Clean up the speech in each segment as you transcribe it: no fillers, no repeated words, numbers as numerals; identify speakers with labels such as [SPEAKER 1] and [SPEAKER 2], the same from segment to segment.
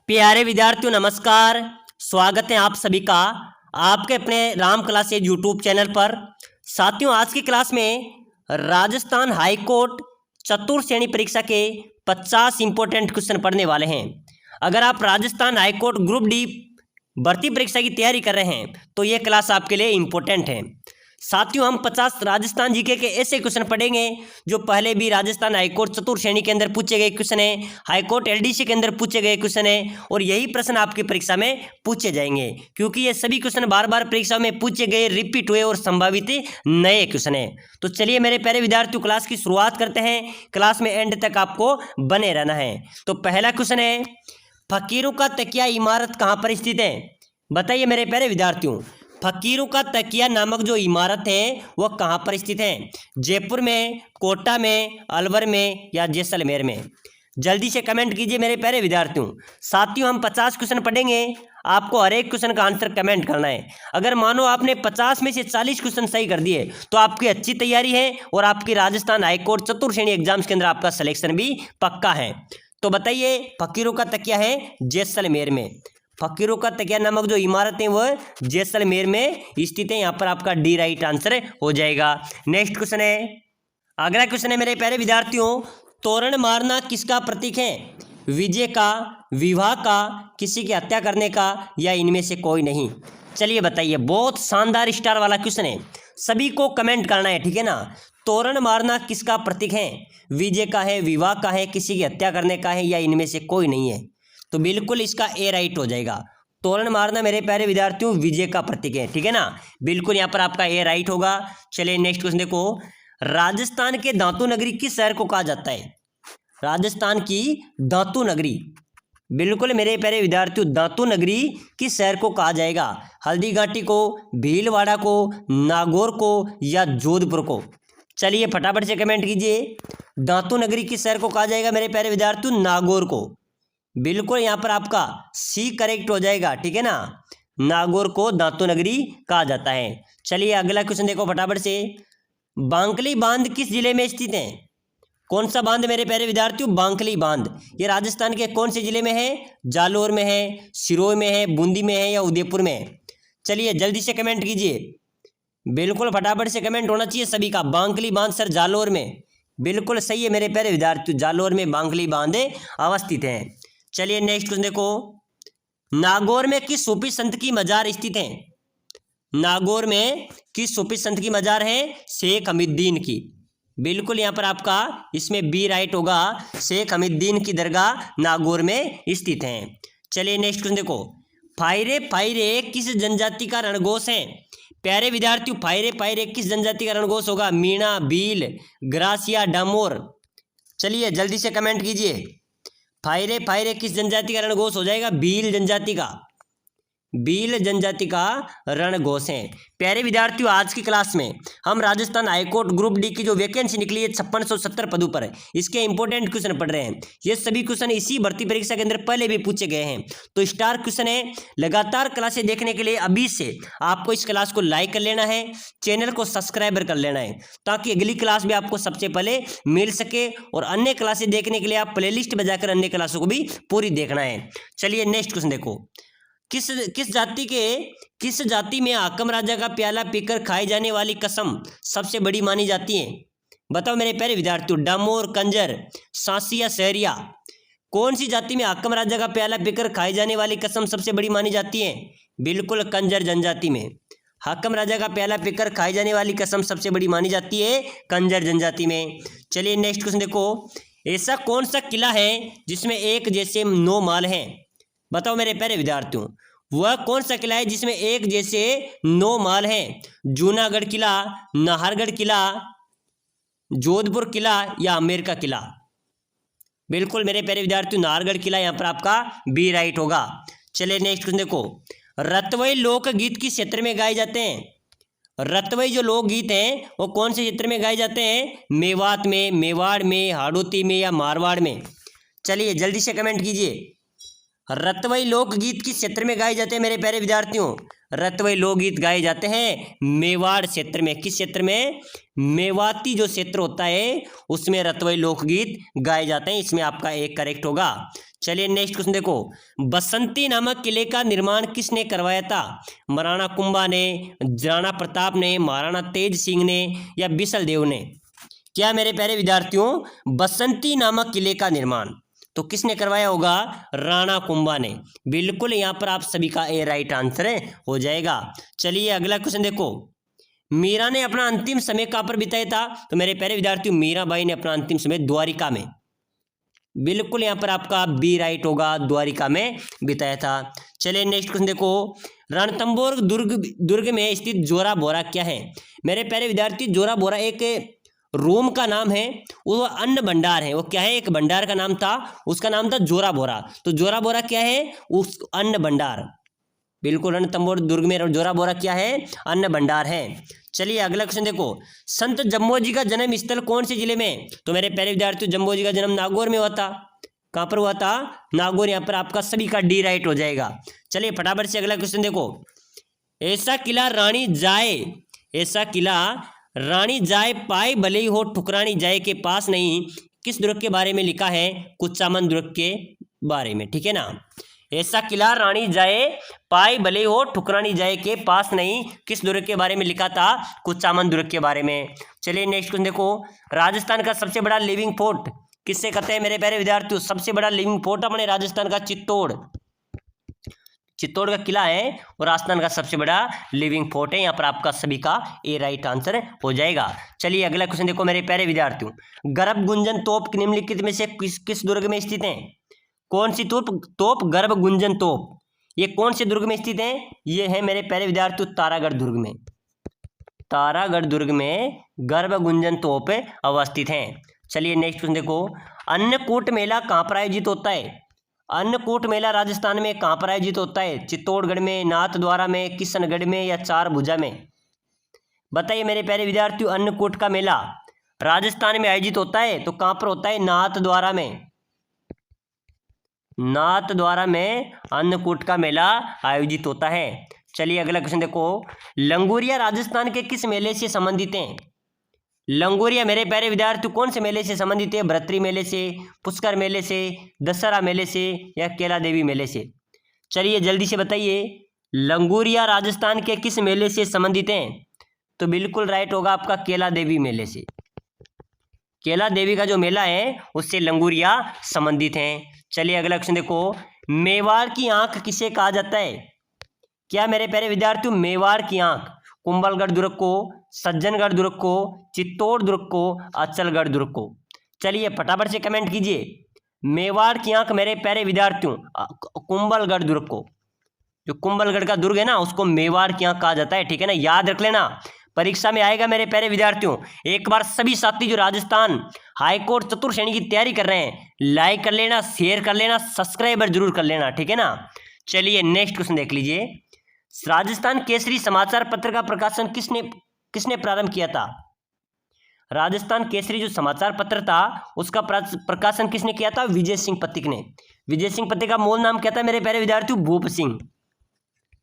[SPEAKER 1] प्यारे विद्यार्थियों नमस्कार। स्वागत है आप सभी का आपके अपने राम क्लासेज यूट्यूब चैनल पर। साथियों, आज की क्लास में राजस्थान हाई कोर्ट चतुर्थ श्रेणी परीक्षा के 50 इंपॉर्टेंट क्वेश्चन पढ़ने वाले हैं। अगर आप Rajasthan high court group D भर्ती परीक्षा की तैयारी कर रहे हैं तो ये क्लास आपके लिए इम्पोर्टेंट है। साथियों, हम 50 राजस्थान जीके के ऐसे क्वेश्चन पढ़ेंगे जो पहले भी राजस्थान हाईकोर्ट चतुर्थ श्रेणी के अंदर पूछे गए क्वेश्चन है, हाईकोर्ट एलडीसी के अंदर पूछे गए क्वेश्चन है और यही प्रश्न आपकी परीक्षा में पूछे जाएंगे, क्योंकि ये सभी क्वेश्चन बार बार परीक्षा में पूछे गए, रिपीट हुए और संभावित नए क्वेश्चन है। तो चलिए मेरे प्यारे विद्यार्थियों, क्लास की शुरुआत करते हैं। क्लास में एंड तक आपको बने रहना है। तो पहला क्वेश्चन है, फकीरों का तकिया इमारत कहाँ पर स्थित है? बताइए मेरे प्यारे विद्यार्थियों, फकीरों का तकिया नामक जो इमारत है वह कहाँ पर स्थित है? जयपुर में, कोटा में, अलवर में या जैसलमेर में? जल्दी से कमेंट कीजिए मेरे प्यारे विद्यार्थियों। साथियों, हम 50 क्वेश्चन पढ़ेंगे, आपको हर एक क्वेश्चन का आंसर कमेंट करना है। अगर मानो आपने 50 में से 40 क्वेश्चन सही कर दिए तो आपकी अच्छी तैयारी है और आपकी राजस्थान हाईकोर्ट चतुर्थ श्रेणी एग्जाम्स के अंदर आपका सिलेक्शन भी पक्का है। तो बताइए, फकीरों का तकिया है जैसलमेर में। फकीरों का तकिया नामक जो इमारत है वह जैसलमेर में स्थित है। यहाँ पर आपका डी राइट आंसर हो जाएगा। नेक्स्ट क्वेश्चन है, अगला क्वेश्चन है मेरे प्यारे विद्यार्थियों, तोरण मारना किसका प्रतीक है? विजय का, विवाह का, किसी की हत्या करने का या इनमें से कोई नहीं? चलिए बताइए, बहुत शानदार स्टार वाला क्वेश्चन है, सभी को कमेंट करना है, ठीक है ना। तोरण मारना किसका प्रतीक है? विजय का है, विवाह का है, किसी की हत्या करने का है या इनमें से कोई नहीं है? तो बिल्कुल इसका ए राइट हो जाएगा। तोरण मारना मेरे प्यारे विद्यार्थियों विजय का प्रतीक है, ठीक है ना। बिल्कुल यहाँ पर आपका ए राइट होगा। चलिए नेक्स्ट क्वेश्चन देखो, राजस्थान के दांतू नगरी किस शहर को कहा जाता है? राजस्थान की दांतू नगरी, बिल्कुल मेरे प्यारे विद्यार्थियों दांतू नगरी किस शहर को कहा जाएगा? हल्दी घाटी को, भीलवाड़ा को, नागौर को या जोधपुर को? चलिए फटाफट से कमेंट कीजिए, दांतू नगरी किस शहर को कहा जाएगा मेरे प्यारे विद्यार्थियों? नागौर को। बिल्कुल यहाँ पर आपका सी करेक्ट हो जाएगा, ठीक है ना। नागौर को दांतू नगरी कहा जाता है। चलिए अगला क्वेश्चन देखो फटाफट से, बांकली बांध किस जिले में स्थित है? कौन सा बांध मेरे प्यारे विद्यार्थियों? बांकली बांध। ये राजस्थान के कौन से जिले में है? जालोर में है, सिरोही में है, बूंदी में है या उदयपुर में है? चलिए जल्दी से कमेंट कीजिए, बिल्कुल फटाफट से कमेंट होना चाहिए सभी का। बांकली बांध सर जालोर में, बिल्कुल सही है मेरे प्यारे विद्यार्थियों, जालोर में बांकली बांध अवस्थित है। चलिए नेक्स्ट क्वेश्चन देखो, नागौर में किस सूफी संत की मजार स्थित है? नागौर में किस सूफी संत की मजार है? शेख हमीद्दीन की। बिल्कुल यहाँ पर आपका इसमें बी राइट होगा, शेख हमीद्दीन की दरगाह नागौर में स्थित है। चलिए नेक्स्ट क्वेश्चन देखो, फायरे फायरे किस जनजाति का रणघोष है? प्यारे विद्यार्थियों, फायरे फायरे किस जनजाति का रणघोष होगा? मीणा, भील, ग्रासिया, डामोर? चलिए जल्दी से कमेंट कीजिए, फायरे फायरे किस जनजाति का रणघोष हो जाएगा? भील जनजाति का। भील जनजाति का रणघोष है। प्यारे विद्यार्थियों, आज की क्लास में हम राजस्थान हाईकोर्ट ग्रुप डी की जो वैकेंसी निकली है 5670 पदों पर, इसके इंपॉर्टेंट क्वेश्चन पढ़ रहे हैं। ये सभी क्वेश्चन इसी भर्ती परीक्षा के अंदर पहले भी पूछे गए हैं, तो स्टार क्वेश्चन है। लगातार क्लासें देखने के लिए अभी से आपको इस क्लास को लाइक कर लेना है, चैनल को सब्सक्राइबर कर लेना है, ताकि अगली क्लास भी आपको सबसे पहले मिल सके। और अन्य क्लासें देखने के लिए आप प्लेलिस्ट बजाकर अन्य क्लासों को भी पूरी देखना है। चलिए नेक्स्ट क्वेश्चन देखो, किस जाति में हाकम राजा का प्याला पीकर खाई जाने वाली कसम सबसे बड़ी मानी जाती है? बताओ मेरे प्यारे विद्यार्थियों, डामोर, कंजर, सांसी या सहरिया? कौन सी जाति में हाकम राजा का प्याला पीकर खाई जाने वाली कसम सबसे बड़ी मानी जाती है? बिल्कुल कंजर जनजाति में। हाकम राजा का प्याला पीकर खाई जाने वाली कसम सबसे बड़ी मानी जाती है कंजर जनजाति में। चलिए नेक्स्ट क्वेश्चन देखो, ऐसा कौन सा किला है जिसमें एक जैसे 9 माल हैं? बताओ मेरे प्यारे विद्यार्थियों, वह कौन सा किला है जिसमें एक जैसे 9 माल हैं? जूनागढ़ किला, नाहरगढ़ किला, जोधपुर किला या आमेर का किला? बिल्कुल मेरे प्यारे विद्यार्थियों नाहरगढ़ किला यहाँ पर आपका बी राइट होगा। चलिए नेक्स्ट क्वेश्चन देखो, रतवई लोकगीत किस क्षेत्र में गाए जाते हैं? रतवई जो लोकगीत हैं वो कौन से क्षेत्र में गाए जाते हैं? मेवात में, मेवाड़ में, हाड़ौती में या मारवाड़ में? चलिए जल्दी से कमेंट कीजिए, रतवई लोकगीत किस क्षेत्र में गाए जाते हैं मेरे प्यारे विद्यार्थियों? रतवई लोकगीत गाए जाते हैं मेवाड़ क्षेत्र में। किस क्षेत्र में? मेवाती जो क्षेत्र होता है उसमें रतवई लोकगीत गाए जाते हैं। इसमें आपका एक करेक्ट होगा। चलिए नेक्स्ट क्वेश्चन देखो, बसंती नामक किले का निर्माण किसने करवाया था? महाराणा कुंभा ने, राणा प्रताप ने, महाराणा तेज सिंह ने या बिसल देव ने? क्या मेरे प्यारे विद्यार्थियों, बसंती नामक किले का निर्माण तो किसने करवाया होगा? राणा कुंभा ने। बिल्कुल यहाँ पर आप सभी का ए राइट आंसर हो जाएगा। चलिए अगला क्वेश्चन देखो, मीरा ने अपना अंतिम समय कहाँ पर बिताया था? तो मेरे प्यारे विद्यार्थियों, मीराबाई ने अपना अंतिम समय द्वारिका में। बिल्कुल यहाँ पर आपका बी राइट होगा, द्वारिका में बिताया था। चलिए नेक्स्ट क्वेश्चन देखो, रणथंभौर दुर्ग में स्थित जोरा बोरा क्या है? मेरे प्यारे विद्यार्थी, जोरा बोरा एक रोम का नाम है, वो अन्न भंडार है। वो क्या है? एक भंडार का नाम था, उसका नाम था जोरा बोरा। तो जोरा बोरा क्या है? उस अन्न भंडार। बिल्कुल, रणथंभौर दुर्ग में जोरा बोरा क्या है? अन्न भंडार है। चलिए अगला क्वेश्चन देखो, संत जम्बोजी का जन्म स्थल कौन से जिले में? तो मेरे प्यारे विद्यार्थियों, जम्बोजी का जन्म नागौर में हुआ था। कहाँ पर हुआ था? नागौर। यहाँ पर आपका सभी का डी राइट हो जाएगा। चलिए फटाफट से अगला क्वेश्चन देखो, ऐसा किला रानी जाए पाए भले ही हो ठुकरानी जाए के पास नहीं, किस दुर्ग के बारे में लिखा है? कुचामन दुर्ग के बारे में। ठीक है ना, ऐसा किला रानी जाए पाए भले हो ठुकरानी जाए के पास नहीं, किस दुर्ग के बारे में लिखा था? कुचामन दुर्ग के बारे में। चलिए नेक्स्ट क्वेश्चन देखो, राजस्थान का सबसे बड़ा लिविंग फोर्ट किससे कहते हैं मेरे प्यारे विद्यार्थियों? सबसे बड़ा लिविंग फोर्ट अपने राजस्थान का चित्तौड़ का किला है और राजस्थान का सबसे बड़ा लिविंग फोर्ट है। यहाँ पर आपका सभी का ए राइट आंसर हो जाएगा। चलिए अगला क्वेश्चन देखो मेरे प्यारे विद्यार्थियों, गर्भ गुंजन तोप निम्नलिखित में से किस दुर्ग में स्थित है? कौन सी तोप गर्भ गुंजन तोप, ये कौन से दुर्ग में स्थित है? ये है मेरे प्यारे विद्यार्थियों तारागढ़ दुर्ग में। तारागढ़ दुर्ग में गर्भ गुंजन तोप अवस्थित है। चलिए नेक्स्ट क्वेश्चन देखो, अन्नकूट मेला कहाँ पर आयोजित होता है? अन्नकूट मेला राजस्थान में कहाँ पर आयोजित होता है? चित्तौड़गढ़ में, नाथद्वारा में, किशनगढ़ में या चारभुजा में? बताइए मेरे प्यारे विद्यार्थियों, अन्नकूट का मेला राजस्थान में आयोजित होता है तो कहाँ पर होता है? नाथद्वारा में। नाथद्वारा में अन्नकूट का मेला आयोजित होता है। चलिए अगला क्वेश्चन देखो, लंगूरिया राजस्थान के किस मेले से संबंधित हैं? लंगूरिया मेरे प्यारे विद्यार्थियों कौन से मेले से संबंधित है? भर्तृ मेले से, पुष्कर मेले से, दशहरा मेले से या केला देवी मेले से? चलिए जल्दी से बताइए, लंगूरिया राजस्थान के किस मेले से संबंधित हैं? तो बिल्कुल राइट होगा आपका केला देवी मेले से। केला देवी का जो मेला है उससे लंगूरिया संबंधित हैं। चलिए अगला क्वेश्चन देखो, मेवाड़ की आंख किसे कहा जाता है? क्या मेरे प्यारे विद्यार्थियों, मेवाड़ की आंख कुंभलगढ़ दुर्ग को, सज्जनगढ़ दुर्ग को, चित्तौड़ दुर्ग को, अचलगढ़ दुर्ग को? चलिए फटाफट से कमेंट कीजिए, मेवाड़ की आंख मेरे प्यारे विद्यार्थियों कुंभलगढ़ दुर्ग को, जो कुंभलगढ़ का दुर्ग है ना उसको मेवाड़ की आंख कहा जाता है। ठीक है ना, याद रख लेना, परीक्षा में आएगा मेरे प्यारे विद्यार्थियों। एक बार सभी साथी जो राजस्थान हाईकोर्ट चतुर्थ श्रेणी की तैयारी कर रहे हैं, लाइक कर लेना, शेयर कर लेना, सब्सक्राइबर जरूर कर लेना। ठीक है ना, चलिए नेक्स्ट क्वेश्चन देख लीजिए, राजस्थान केसरी समाचार पत्र का प्रकाशन किसने प्रारंभ किया था? राजस्थान केसरी जो समाचार पत्र था उसका प्रकाशन किसने किया था? विजय सिंह पथिक ने। विजय सिंह पथिक का मूल नाम क्या था मेरे प्यारे विद्यार्थियों? भूप सिंह।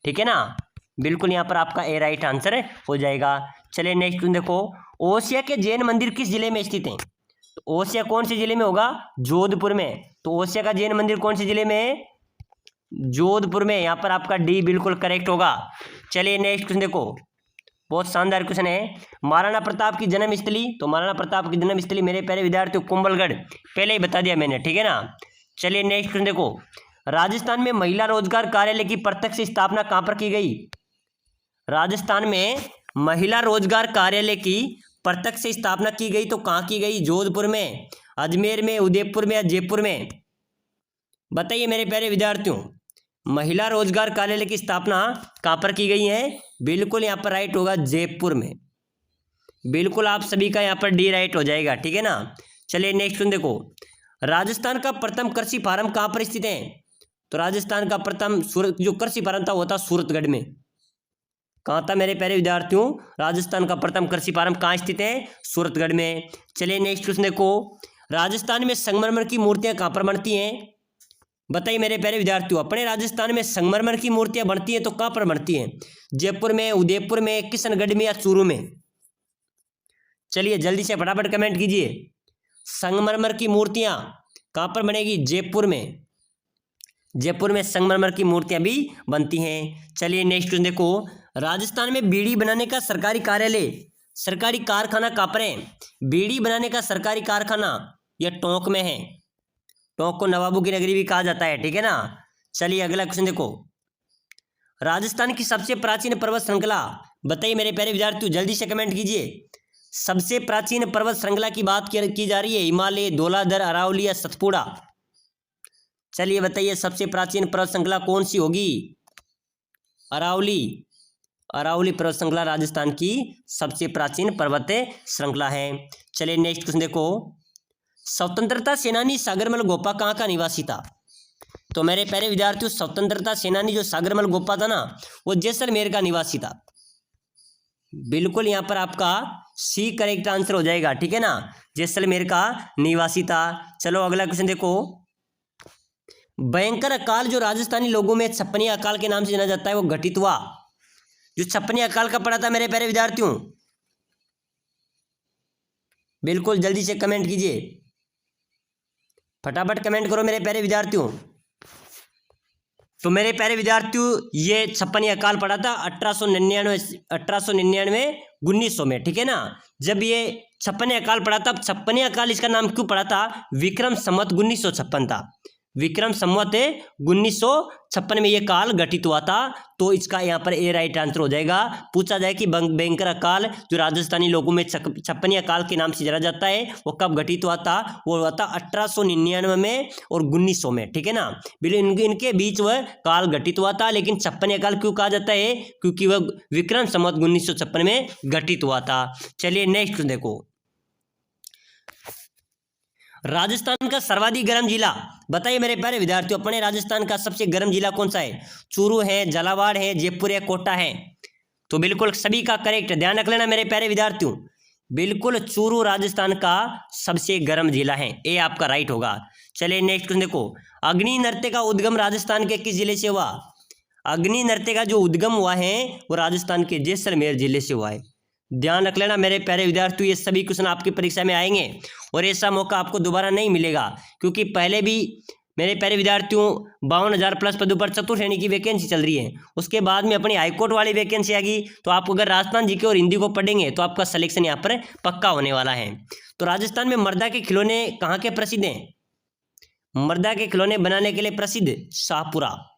[SPEAKER 1] ठीक है ना, बिल्कुल यहाँ पर आपका ए राइट आंसर हो जाएगा। चलिए नेक्स्ट क्वेश्चन देखो, ओसिया के जैन मंदिर किस जिले में स्थित है? तो ओसिया कौन से जिले में होगा? जोधपुर में। तो ओसिया का जैन मंदिर कौन से जिले में है? जोधपुर में। यहाँ पर आपका डी बिल्कुल करेक्ट होगा। चलिए नेक्स्ट क्वेश्चन देखो, बहुत शानदार क्वेश्चन है, महाराणा प्रताप की जन्मस्थली। तो महाराणा प्रताप की जन्मस्थली मेरे प्यारे विद्यार्थियों कुंभलगढ़, पहले ही बता दिया मैंने। ठीक है ना, चलिए नेक्स्ट क्वेश्चन देखो, राजस्थान में महिला रोजगार कार्यालय की प्रत्यक्ष स्थापना कहाँ पर की गई? राजस्थान में महिला रोजगार कार्यालय की प्रत्यक्ष स्थापना की गई तो कहाँ की गई? जोधपुर में, अजमेर में, उदयपुर में या जयपुर में? बताइए मेरे प्यारे विद्यार्थियों, महिला रोजगार कार्यालय की स्थापना कहाँ पर की गई है? बिल्कुल यहाँ पर राइट होगा जयपुर में। बिल्कुल आप सभी का यहाँ पर डी राइट हो जाएगा। ठीक है ना, चलिए नेक्स्ट क्वेश्चन देखो, राजस्थान का प्रथम कृषि फार्म कहाँ पर स्थित है? तो राजस्थान का प्रथम जो कृषि फार्म था वो था सूरतगढ़ में। कहाँ था मेरे प्यारे विद्यार्थियों? राजस्थान का प्रथम कृषि फार्म कहाँ स्थित है? सूरतगढ़ में। चलिए नेक्स्ट क्वेश्चन देखो, राजस्थान में संगमरमर की मूर्तियां कहाँ पर बनती हैं? बताइए मेरे प्यारे विद्यार्थियों, अपने राजस्थान में संगमरमर की मूर्तियां बनती हैं तो कहाँ पर बनती हैं? जयपुर में, उदयपुर में, किशनगढ़ में या चूरू में? चलिए जल्दी से फटाफट कमेंट कीजिए। संगमरमर की मूर्तियां कहाँ पर बनेगी? जयपुर में। जयपुर में संगमरमर की मूर्तियां भी बनती हैं। चलिए नेक्स्ट क्वेश्चन देखो, राजस्थान में बीड़ी बनाने का सरकारी कार्यालय, सरकारी कारखाना कहाँ पर है? बीड़ी बनाने का सरकारी कारखाना यह टोंक में है। टोंक को नवाबों की नगरी भी कहा जाता है, ठीक है ना। चलिए अगला क्वेश्चन देखो, राजस्थान की सबसे प्राचीन पर्वत श्रृंखला बताइए मेरे प्यारे विद्यार्थियों, जल्दी से कमेंट कीजिए। सबसे प्राचीन पर्वत श्रृंखला की बात की जा रही है, हिमालय, धौलाधर, अरावली या सतपुड़ा? चलिए बताइए सबसे प्राचीन पर्वत श्रृंखला कौन सी होगी? अरावली। अरावली पर्वत श्रृंखला राजस्थान की सबसे प्राचीन पर्वत श्रृंखला है। चलिए नेक्स्ट क्वेश्चन देखो, स्वतंत्रता सेनानी सागरमल गोपा कहाँ का निवासी था? तो मेरे प्यारे विद्यार्थियों, स्वतंत्रता सेनानी जो सागरमल गोपा था ना, वो जैसलमेर का निवासी था। बिल्कुल यहाँ पर आपका सी करेक्ट आंसर हो जाएगा, ठीक है ना, जैसलमेर का निवासी था। चलो अगला क्वेश्चन देखो, भयंकर अकाल जो राजस्थानी लोगों में छप्पनी अकाल के नाम से जाना जाता है वो घटित हुआ, जो छप्पनी अकाल का पड़ा था मेरे प्यारे विद्यार्थियों, बिल्कुल जल्दी से कमेंट कीजिए, फटाफट कमेंट करो मेरे प्यारे विद्यार्थियों। तो मेरे प्यारे विद्यार्थियों, ये छप्पनी अकाल पड़ा था 1899 1900 में, ठीक है ना। जब ये छप्पनी अकाल पड़ा था, छप्पनी अकाल इसका नाम क्यों पड़ा था? विक्रम संवत 1956 था। विक्रम संवत 1956 में ये काल घटित हुआ था, तो इसका यहाँ पर ए राइट आंसर हो जाएगा। पूछा जाए कि भयंकर अकाल जो राजस्थानी लोगों में छप्पनी अकाल के नाम से जाना जाता है वो कब घटित हुआ था? वो हुआ था 1899 में और 1900 में, ठीक है ना। बिल्कुल इनके बीच वह काल घटित हुआ था। लेकिन छप्पनी अकाल क्यों कहा जाता है? क्योंकि वह विक्रम संवत 1956 में घटित हुआ था। चलिए नेक्स्ट देखो, राजस्थान का सर्वाधिक गर्म जिला बताइए मेरे प्यारे विद्यार्थियों, अपने राजस्थान का सबसे गर्म जिला कौन सा है? चूरू है, झालावाड़ है, जयपुर है, कोटा है? तो बिल्कुल सभी का करेक्ट, ध्यान रख लेना मेरे प्यारे विद्यार्थियों, बिल्कुल चूरू राजस्थान का सबसे गर्म जिला है, ये आपका राइट होगा। चलिए नेक्स्ट क्वेश्चन देखो, अग्नि नृत्य का उद्गम राजस्थान के किस जिले से हुआ? अग्नि नृत्य का जो उद्गम हुआ है वो राजस्थान के जैसलमेर जिले से हुआ है। ध्यान रख लेना मेरे प्यारे विद्यार्थियों, ये सभी क्वेश्चन आपकी परीक्षा में आएंगे और ऐसा मौका आपको दोबारा नहीं मिलेगा, क्योंकि पहले भी मेरे प्यारे विद्यार्थियों 52,000 प्लस पदों पर चतुर्थ श्रेणी की वैकेंसी चल रही है। उसके बाद में अपनी हाईकोर्ट वाली वैकेंसी आ गई, तो आप अगर राजस्थान जीके और हिंदी को पढ़ेंगे तो आपका सिलेक्शन यहाँ पर पक्का होने वाला है। तो राजस्थान में मर्दा के खिलौने कहाँ के प्रसिद्ध हैं? मर्दा के खिलौने बनाने के लिए प्रसिद्ध शाहपुरा,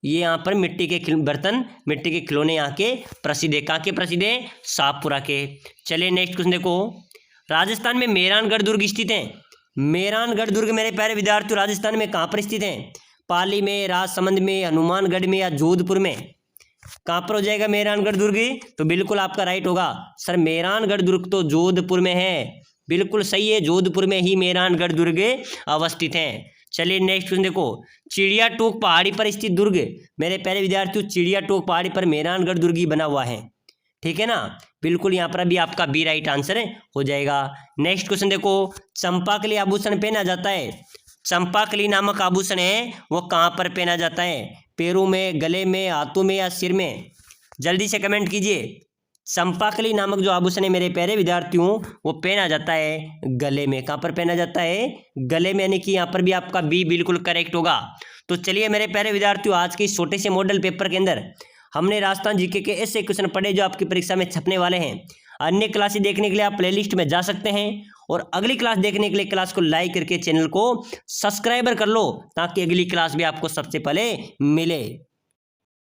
[SPEAKER 1] ये यहाँ पर मिट्टी के बर्तन, मिट्टी के खिलौने यहाँ के प्रसिद्ध है। कहाँ के प्रसिद्ध है? शाहपुरा के। चलिए नेक्स्ट क्वेश्चन देखो, राजस्थान में मेहरानगढ़ दुर्ग स्थित है। मेहरानगढ़ दुर्ग मेरे प्यारे विद्यार्थियों राजस्थान में कहाँ पर स्थित है? पाली में, राजसमंद में, हनुमानगढ़ में या जोधपुर में? कहाँ पर हो जाएगा मेहरानगढ़ दुर्ग? तो बिल्कुल आपका राइट होगा सर, मेहरानगढ़ दुर्ग तो जोधपुर में है, बिल्कुल सही है, जोधपुर में ही मेहरानगढ़ दुर्ग अवस्थित है। चलिए नेक्स्ट क्वेश्चन देखो, चिड़िया टोक पहाड़ी पर स्थित दुर्ग मेरे प्यारे विद्यार्थियों, चिड़िया टोक पहाड़ी पर मेहरानगढ़ दुर्ग ही बना हुआ है, ठीक है ना। बिल्कुल यहाँ पर अभी आपका बी राइट आंसर हो जाएगा। नेक्स्ट क्वेश्चन देखो, चंपाकली आभूषण पहना जाता है, चंपाकली नामक आभूषण है वो कहाँ पर पहना जाता है? पैरों में, गले में, हाथों में या सिर में? जल्दी से कमेंट कीजिए। चंपाकली नामक जो आभूषण है मेरे प्यारे विद्यार्थियों वो पहना जाता है गले में। कहाँ पर पहना जाता है? गले में, यानी कि यहाँ पर भी आपका बी बिल्कुल करेक्ट होगा। तो चलिए मेरे प्यारे विद्यार्थियों, आज के इस छोटे से मॉडल पेपर के अंदर हमने राजस्थान जीके के ऐसे क्वेश्चन पढ़े जो आपकी परीक्षा में छपने वाले हैं। अन्य क्लासेस देखने के लिए आप प्लेलिस्ट में जा सकते हैं और अगली क्लास देखने के लिए क्लास को लाइक करके चैनल को सब्सक्राइबर कर लो, ताकि अगली क्लास भी आपको सबसे पहले मिले।